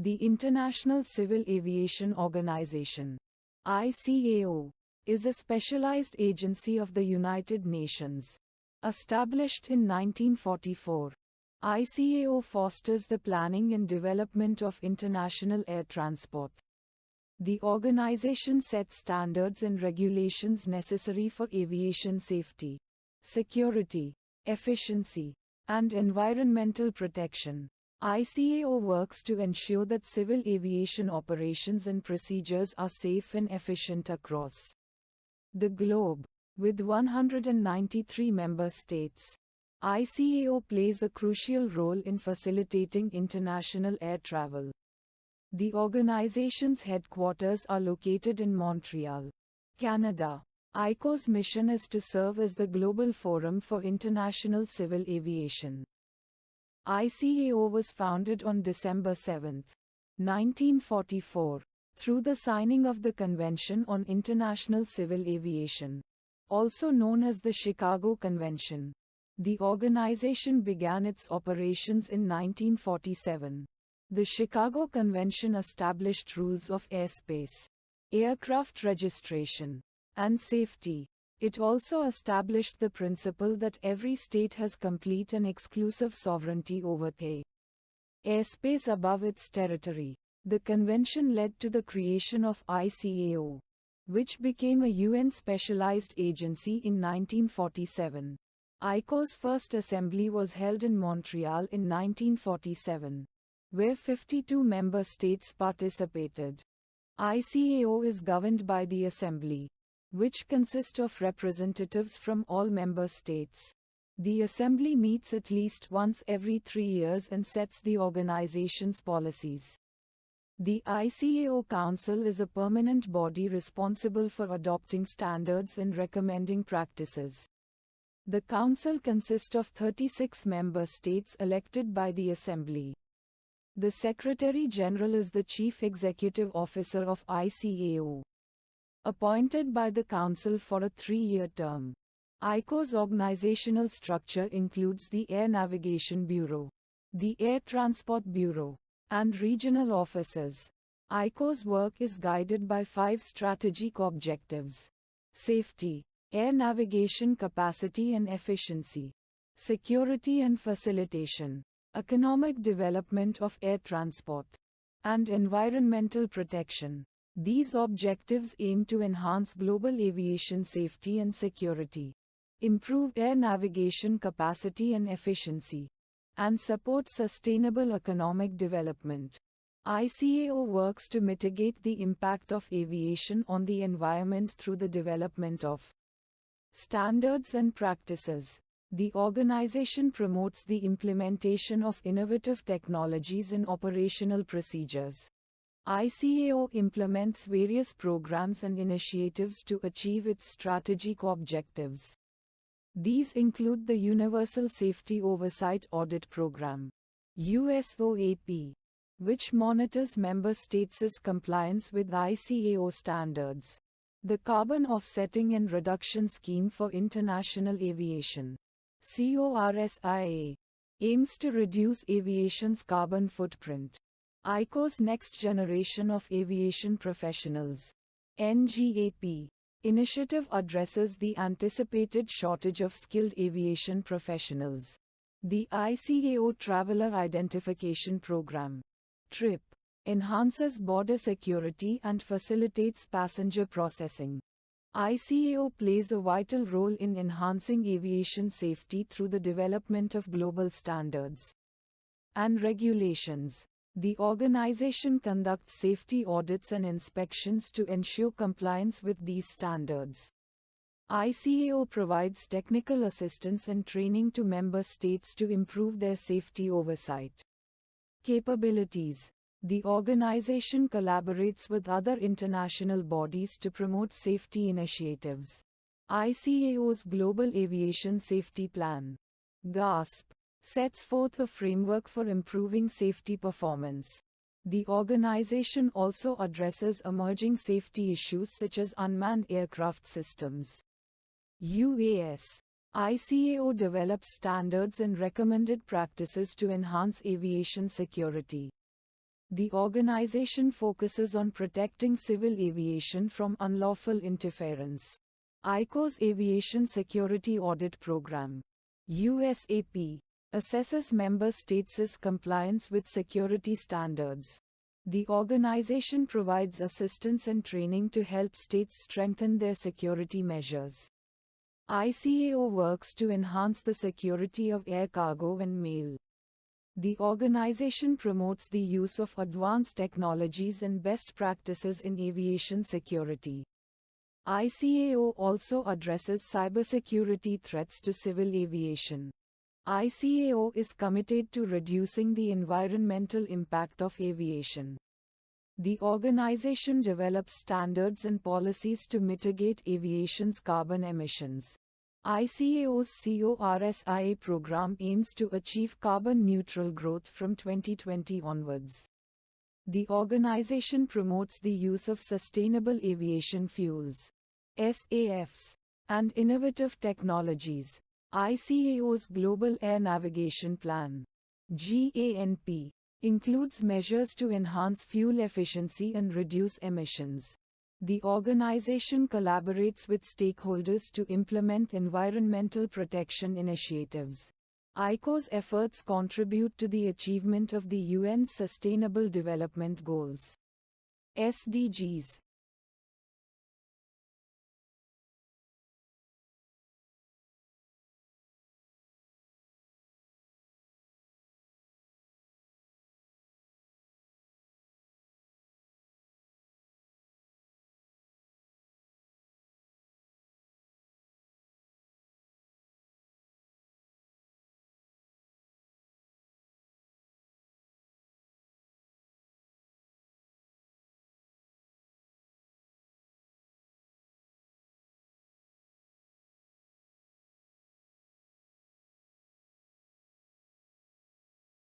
The International Civil Aviation Organization (ICAO) is a specialized agency of the United Nations. Established in 1944, ICAO fosters the planning and development of international air transport. The organization sets standards and regulations necessary for aviation safety, security, efficiency, and environmental protection. ICAO works to ensure that civil aviation operations and procedures are safe and efficient across the globe. With 193 member states, ICAO plays a crucial role in facilitating international air travel. The organization's headquarters are located in Montreal, Canada. ICAO's mission is to serve as the global forum for international civil aviation. ICAO was founded on December 7, 1944, through the signing of the Convention on International Civil Aviation, also known as the Chicago Convention. The organization began its operations in 1947. The Chicago Convention established rules of airspace, aircraft registration, and safety. It also established the principle that every state has complete and exclusive sovereignty over the airspace above its territory. The convention led to the creation of ICAO, which became a UN specialized agency in 1947. ICAO's first assembly was held in Montreal in 1947, where 52 member states participated. ICAO is governed by the Assembly, which consists of representatives from all member states. The Assembly meets at least once every 3 years and sets the organization's policies. The ICAO Council is a permanent body responsible for adopting standards and recommending practices. The Council consists of 36 member states elected by the Assembly. The Secretary General is the Chief Executive Officer of ICAO, appointed by the Council for a 3-year term. ICAO's organizational structure includes the Air Navigation Bureau, the Air Transport Bureau, and regional offices. ICAO's work is guided by 5 strategic objectives: safety, air navigation capacity and efficiency, security and facilitation, economic development of air transport, and environmental protection. These objectives aim to enhance global aviation safety and security, improve air navigation capacity and efficiency, and support sustainable economic development. ICAO works to mitigate the impact of aviation on the environment through the development of standards and practices. The organization promotes the implementation of innovative technologies and operational procedures. ICAO implements various programs and initiatives to achieve its strategic objectives. These include the Universal Safety Oversight Audit Program, USOAP, which monitors member states' compliance with ICAO standards. The Carbon Offsetting and Reduction Scheme for International Aviation, CORSIA, aims to reduce aviation's carbon footprint. ICAO's Next Generation of Aviation Professionals, NGAP, initiative addresses the anticipated shortage of skilled aviation professionals. The ICAO Traveler Identification Program, TRIP, enhances border security and facilitates passenger processing. ICAO plays a vital role in enhancing aviation safety through the development of global standards and regulations. The organization conducts safety audits and inspections to ensure compliance with these standards. ICAO provides technical assistance and training to member states to improve their safety oversight capabilities. The organization collaborates with other international bodies to promote safety initiatives. ICAO's Global Aviation Safety Plan, GASP, sets forth a framework for improving safety performance. The organization also addresses emerging safety issues such as unmanned aircraft systems, UAS. ICAO develops standards and recommended practices to enhance aviation security. The organization focuses on protecting civil aviation from unlawful interference. ICAO's Aviation Security Audit Program, USAP, assesses member states' compliance with security standards. The organization provides assistance and training to help states strengthen their security measures. ICAO works to enhance the security of air cargo and mail. The organization promotes the use of advanced technologies and best practices in aviation security. ICAO also addresses cybersecurity threats to civil aviation. ICAO is committed to reducing the environmental impact of aviation. The organization develops standards and policies to mitigate aviation's carbon emissions. ICAO's CORSIA program aims to achieve carbon neutral growth from 2020 onwards. The organization promotes the use of sustainable aviation fuels, SAFs, and innovative technologies. ICAO's Global Air Navigation Plan, GANP, includes measures to enhance fuel efficiency and reduce emissions. The organization collaborates with stakeholders to implement environmental protection initiatives. ICAO's efforts contribute to the achievement of the UN's Sustainable Development Goals, SDGs.